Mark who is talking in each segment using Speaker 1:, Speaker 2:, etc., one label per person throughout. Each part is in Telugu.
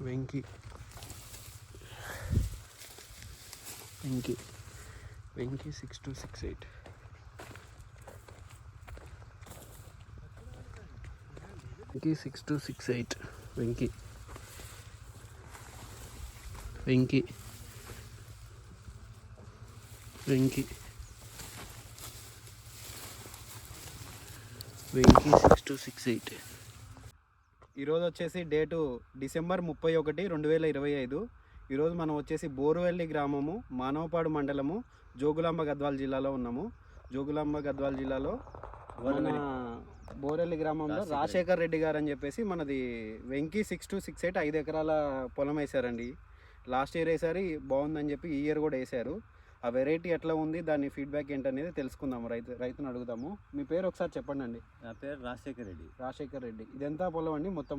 Speaker 1: వెంకీ వెంకీ వెంకీ 6268 వెంకీ 6268 వెంకీ వెంకీ వెంకీ వెంకీ 6268.
Speaker 2: ఈరోజు వచ్చేసి డేటు డిసెంబర్ 31, 2025. ఈరోజు మనం వచ్చేసి బోరువెల్లి గ్రామము, మానవపాడు మండలము, జోగులాంబ గద్వాల జిల్లాలో ఉన్నాము. జోగులాంబ గద్వాల జిల్లాలో మన బోరెల్లి గ్రామంలో రాజశేఖర్ రెడ్డి గారు అని చెప్పేసి మనది వెంకీ 6268 5 ఎకరాల పొలం వేశారండి. లాస్ట్ ఇయర్ వేసారు, బాగుందని చెప్పి ఈ ఇయర్ కూడా వేశారు. ఆ వెరైటీ ఎట్లా ఉంది, దాని ఫీడ్బ్యాక్ ఏంటనేది తెలుసుకుందాము. రైతుని అడుగుదాము. మీ పేరు ఒకసారి చెప్పండి అండి.
Speaker 3: నా పేరు రాజశేఖర్ రెడ్డి.
Speaker 2: రాజశేఖర్ రెడ్డి. ఇదెంత పొలం అండి? మొత్తం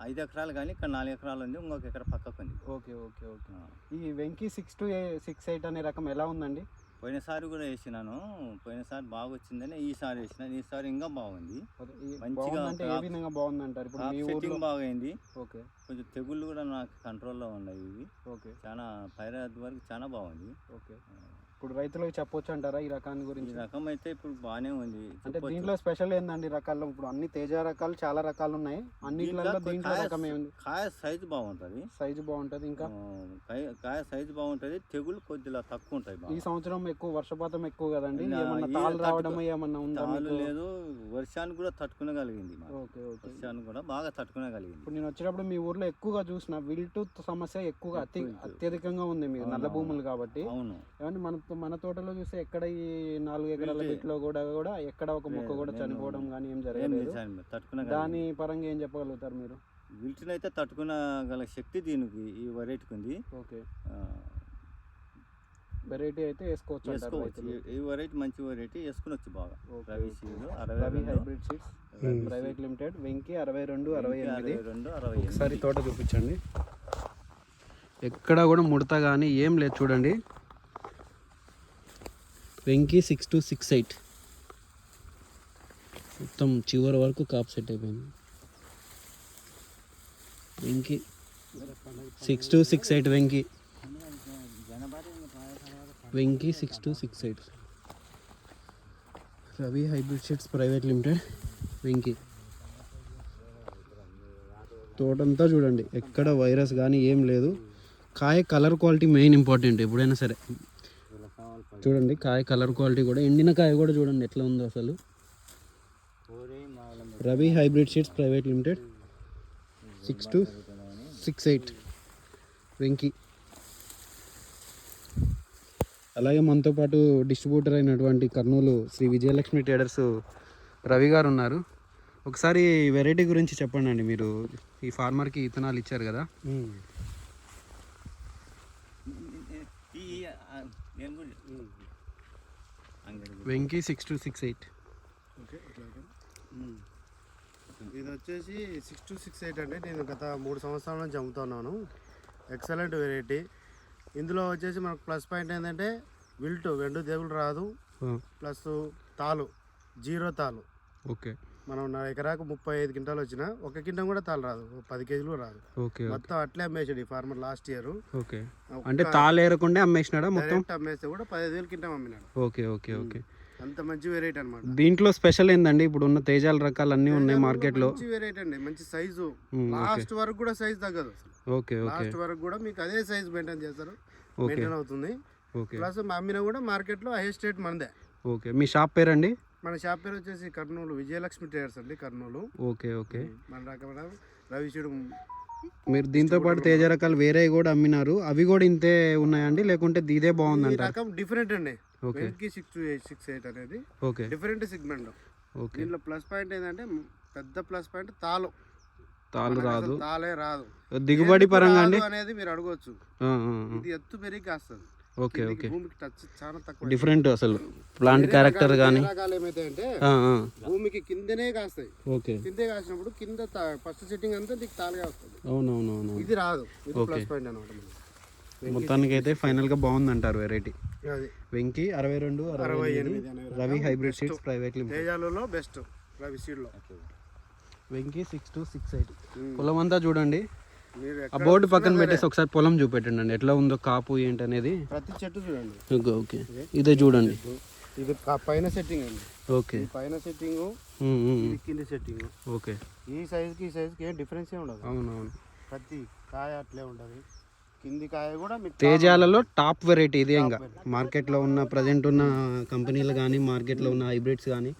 Speaker 3: 5 ఎకరాలు, కానీ ఇక్కడ 4 ఎకరాలు ఉంది, ఇంకొక ఎకరా పక్కకు ఉంది.
Speaker 2: Okay okay okay. ఈ వెంకీ 6268 అనే రకం ఎలా ఉందండి?
Speaker 3: పోయినసారి కూడా వేసినాను, పోయినసారి బాగా వచ్చిందని ఈసారి వేసినాను. ఈసారి ఇంకా బాగుంది,
Speaker 2: మంచిగా. అంటే ఏ విధంగా బాగుందంటారు? ఇప్పుడు మీ ఊర్లో
Speaker 3: బాగా అయింది.
Speaker 2: ఓకే.
Speaker 3: కొంచెం తెగుళ్ళు కూడా నాకు కంట్రోల్లో ఉన్నాయి ఇవి.
Speaker 2: ఓకే.
Speaker 3: చాలా పైరాది వరకు చాలా బాగుంది.
Speaker 2: ఓకే. ఇప్పుడు రైతులకు చెప్పొచ్చు అంటారా ఈ రకాన్ని గురించి?
Speaker 3: ఈ రకం అయితే ఇప్పుడు బాగానే ఉంది.
Speaker 2: అంటే దీంట్లో స్పెషల్ ఏందండి రకాల్లో? ఇప్పుడు అన్ని తేజ రకాలు చాలా రకాలు ఉన్నాయి, అన్నిట్లలో దీంట్లో రకం ఏముంది?
Speaker 3: కాయ సైజు బాగుంటుంది.
Speaker 2: సైజు బాగుంటుంది. ఇంకా
Speaker 3: కాయ సైజు బాగుంటుంది, తెగులు కొద్దిగా తక్కువ ఉంటాయి.
Speaker 2: ఈ సంవత్సరం ఎక్కువ వర్షపాతం ఎక్కువ కదండి, ఏమన్నా తాళ్ళు రావడం ఏమన్నా ఉందా?
Speaker 3: లేదు, వర్షానికి కూడా తట్టుకునగలిగింది.
Speaker 2: Okay okay.
Speaker 3: వర్షానికి కూడా బాగా తట్టుకునగలిగింది.
Speaker 2: ఇప్పుడు నేను వచ్చినప్పుడు మీ ఊర్లో ఎక్కువగా చూసిన విల్టు సమస్య ఎక్కువగా అత్యధికంగా ఉంది. మీరు నల్ల భూములు కాబట్టి.
Speaker 3: అవును.
Speaker 2: ఏమంటే మన తోటలో చూస్తే ఎక్కడ ఈ 4 ఎకరాల బిట్లో కూడా ఎక్కడ ఒక మొక్క కూడా చనిపోవడం కానీ ఏం జరగలేదు. దాని పరంగా ఏం చెప్పగలుగుతారు మీరు?
Speaker 3: విల్టిని అయితే తట్టుకునగల శక్తి దీనికి, ఈ వెరైటీకి ఉంది.
Speaker 2: ఓకే. వెరైటీ అయితే వేసుకోవచ్చు.
Speaker 3: ఈ వెరైటీ మంచి వెరైటీ, వేసుకునొచ్చు బాగా.
Speaker 2: Ravi hybrid seeds private limited, Venky 6268. ఒకసారి తోట చూపించండి.
Speaker 1: ఎక్కడ కూడా ముడత కానీ ఏం లేదు, చూడండి. వెంకీ 6268 మొత్తం చివరి వరకు కాప్ సెట్ అయిపోయింది. Venky 6268 Venky 6268 Ravi hybrid seeds private limited Venky. తోటంతా చూడండి, ఎక్కడ వైరస్ కానీ ఏం లేదు. కాయ కలర్ క్వాలిటీ మెయిన్ ఇంపార్టెంట్ ఎప్పుడైనా సరే. చూడండి కాయ కలర్ క్వాలిటీ కూడా, ఎండిన కాయ కూడా చూడండి ఎట్లా ఉందో అసలు. Ravi hybrid seeds private limited 6268 Venky. అలాగే మనతో పాటు డిస్ట్రిబ్యూటర్ అయినటువంటి కర్నూలు శ్రీ విజయలక్ష్మి ట్రేడర్స్ రవి గారు ఉన్నారు. ఒకసారి వెరైటీ గురించి చెప్పండి అండి. మీరు ఈ ఫార్మర్కి ఇత్తనాలు ఇచ్చారు కదా. వెంకీ 6268.
Speaker 4: ఓకే. ఇది వచ్చేసి 6268 అండి. నేను గత 3 సంవత్సరాల నుంచి అమ్ముతున్నాను. Excellent variety. ఇందులో వచ్చేసి మనకు ప్లస్ పాయింట్ ఏంటంటే విల్టు, వెండు తెగులు రాదు, ప్లస్ తాలు 0 తాలు.
Speaker 1: ఓకే.
Speaker 4: మనం 4 ఎకరాకు 35 క్వింటాలు వచ్చినా 1 క్వింటల్ కూడా తాలు రాదు, 10 కేజీలు రాదు.
Speaker 1: ఓకే.
Speaker 4: మొత్తం అట్లే అమ్మేసాడు ఈ ఫార్మర్ లాస్ట్ ఇయర్.
Speaker 1: ఓకే. అంటే తాళేరకుండా అమ్మేసినాడా మొత్తం?
Speaker 4: అమ్మేస్తే కూడా 15,000 క్వింటల్ అమ్మినాడు.
Speaker 1: Okay okay okay.
Speaker 4: అంత మంచి వెరైటీ అనమాట.
Speaker 1: దీంట్లో స్పెషల్ ఏందండి? ఇప్పుడు ఉన్న తేజాల రకాలు అన్నీ ఉన్నాయి మార్కెట్ లో.
Speaker 4: మంచి వెరైటీ అండి, మంచి సైజు. లాస్ట్ వరకు కూడా సైజ్ తగ్గదు.
Speaker 1: Okay okay.
Speaker 4: లాస్ట్ వరకు కూడా మీకు అదే సైజ్ మెయింటైన్ చేస్తారు, మెయింటైన్ అవుతుంది.
Speaker 1: ఓకే.
Speaker 4: ప్లస్ అమ్మినా కూడా మార్కెట్ లో హైయెస్ట్ రేట్ మనదే.
Speaker 1: ఓకే. మీ షాప్ పేరండి?
Speaker 4: మన షాప్ పేరు వచ్చేసి కర్నూలు విజయలక్ష్మి ట్రేడర్స్ అండి, కర్నూలు.
Speaker 1: Okay okay.
Speaker 4: మన రకమైన రవిశీడు.
Speaker 1: మీరు దీంతో పాటు తేజ రకాలు వేరే కూడా అమ్మినారు, అవి కూడా ఇంతే ఉన్నాయండి లేకుంటే ఇదే బాగుందంట?
Speaker 4: రకం డిఫరెంట్ అండి. వెంకీ 6268 అనేది డిఫరెంట్ సెగ్మెంట్.
Speaker 1: ఓకే.
Speaker 4: దీంట్లో ప్లస్ పాయింట్ ఏంటంటే, పెద్ద ప్లస్ పాయింట్ తాలు
Speaker 1: రాదు,
Speaker 4: తాలే రాదు.
Speaker 1: దిగుబడి పరంగా అండి
Speaker 4: అనేది మీరు అడగవచ్చు. ఇది ఎత్తు పెరిగి కాస్తుంది.
Speaker 1: Okay okay.
Speaker 4: భూమికి టచ్ చాలా తక్కువ,
Speaker 1: డిఫరెంట్ అసలు ప్లాంట్ క్యారెక్టర్ కానీ.
Speaker 4: ఏమైతాయంటే భూమికి కిందనే కాస్తాయి.
Speaker 1: ఓకే.
Speaker 4: కిందే కాసినప్పుడు కింద ఫస్ట్ సెట్టింగ్ అంతా నీకు తాలుగా వస్తుంది.
Speaker 1: అవునవునవును.
Speaker 4: ఇది రాదు, ఇది ప్లస్ పాయింట్ అనమాట.
Speaker 1: మొత్తానికి అయితే ఫైనల్ గా బాగుంది అంటారు variety. Venky 6268 Ravi hybrid seeds private limited.
Speaker 4: తేజాలలో బెస్ట్ రవి సీడ్ లో
Speaker 1: వెంకీ 6268. పొలం అంతా చూడండి
Speaker 4: మీరు
Speaker 1: ఆ
Speaker 4: ఎక్కడ
Speaker 1: బోర్డు పక్కన
Speaker 4: చూసినా
Speaker 1: పెట్టేసి ఒకసారి పొలం చూపెట్టండి ఎట్లా ఉందో కాపు ఏంటనేది.
Speaker 4: ప్రతి చెట్టు చూడండి.
Speaker 1: ఓకే ఓకే ఇదే చూడండి.
Speaker 4: ఇది పైన సెట్టింగ్ అండి.
Speaker 1: ఓకే
Speaker 4: ఈ పైన సెట్టింగ్, ఇది కింది సెట్టింగ్.
Speaker 1: ఓకే
Speaker 4: ఈ సైజుకి ఈ సైజుకి ఏం డిఫరెన్స్ ఏ ఉండదు.
Speaker 1: అవునవును.
Speaker 4: ప్రతి కాయ అట్లే ఉంటుంది. కింది కాయ కూడా మీకు
Speaker 1: తేజాలలో టాప్ వెరైటీ ఇదే. ఇంకా మార్కెట్లో ఉన్న ప్రజెంట్ ఉన్న కంపెనీలు కానీ మార్కెట్లో ఉన్న హైబ్రిడ్స్ కానీ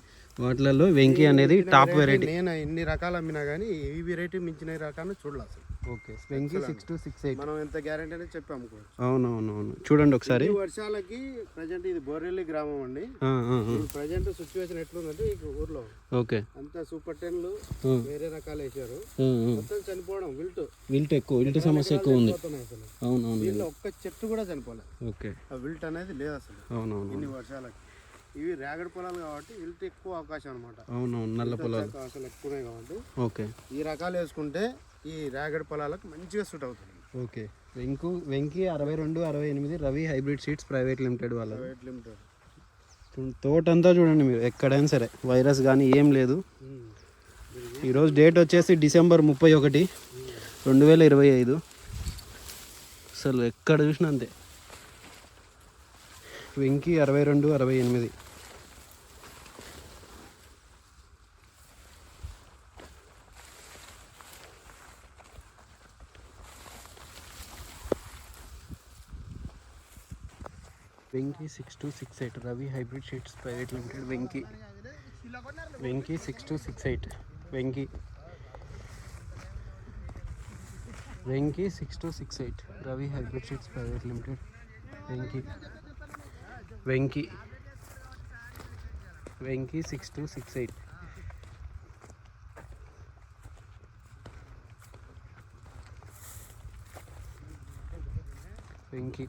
Speaker 1: వాటిలలో వెంకీ అనేది టాప్ వెరైటీ.
Speaker 4: నేను ఎన్ని రకాలు అమ్మినా కానీ ఈ వెరైటీ మించిన రకాన్ని చూడాలి అసలు.
Speaker 1: ఓకే వెంకీ 6268.
Speaker 4: మనం ఎంత గ్యారెంటీ అనేది చెప్పి అమ్ముకోవచ్చు.
Speaker 1: అవునవునవును చూడండి ఒకసారి.
Speaker 4: ఈ వర్షాలకి ప్రజెంట్ ఇది బోరెల్లి గ్రామం అండి. ప్రజెంట్ సిచ్యువేషన్ ఎట్లుందంటే ఈ ఊర్లో
Speaker 1: ఓకే
Speaker 4: అంతా సూపర్ టెన్లు వేరే రకాలు వేసారు. మొత్తం చనిపోవడం
Speaker 1: విల్ట్ ఎక్కువ, విల్ట్ సమస్య ఎక్కువ ఉంది.
Speaker 4: అసలు
Speaker 1: అవునవును.
Speaker 4: దీనిలో ఒక్క చెట్టు కూడా చనిపోలేదు.
Speaker 1: ఓకే
Speaker 4: ఆ విల్ట్ అనేది లేదు అసలు
Speaker 1: అవునవును.
Speaker 4: ఇన్ని వర్షాలకి. ఇవి రేగడి పొలాలు కాబట్టి విల్ట్ ఎక్కువ అవకాశం అనమాట.
Speaker 1: అవునవును నల్ల పొలాలు
Speaker 4: అవకాశాలు ఎక్కువనే కాబట్టి
Speaker 1: ఓకే
Speaker 4: ఈ రకాలు వేసుకుంటే ఈ రేగడి పొలాలకు మంచిగా సూట్ అవుతుంది.
Speaker 1: Okay Venky 6268 Ravi hybrid seeds private limited వాళ్ళ
Speaker 4: ప్రైవేట్ లిమిటెడ్.
Speaker 1: తోటంతా చూడండి మీరు, ఎక్కడైనా సరే వైరస్ కానీ ఏం లేదు. ఈరోజు డేట్ వచ్చేసి డిసెంబర్ 31, 2025. అసలు ఎక్కడ చూసినా అంతే. Venky 6268. Venky 6268 Ravi hybrid sheets private limited. Venky 6268 Venky 6268 Ravi hybrid sheets private limited. Venky 6268. Venky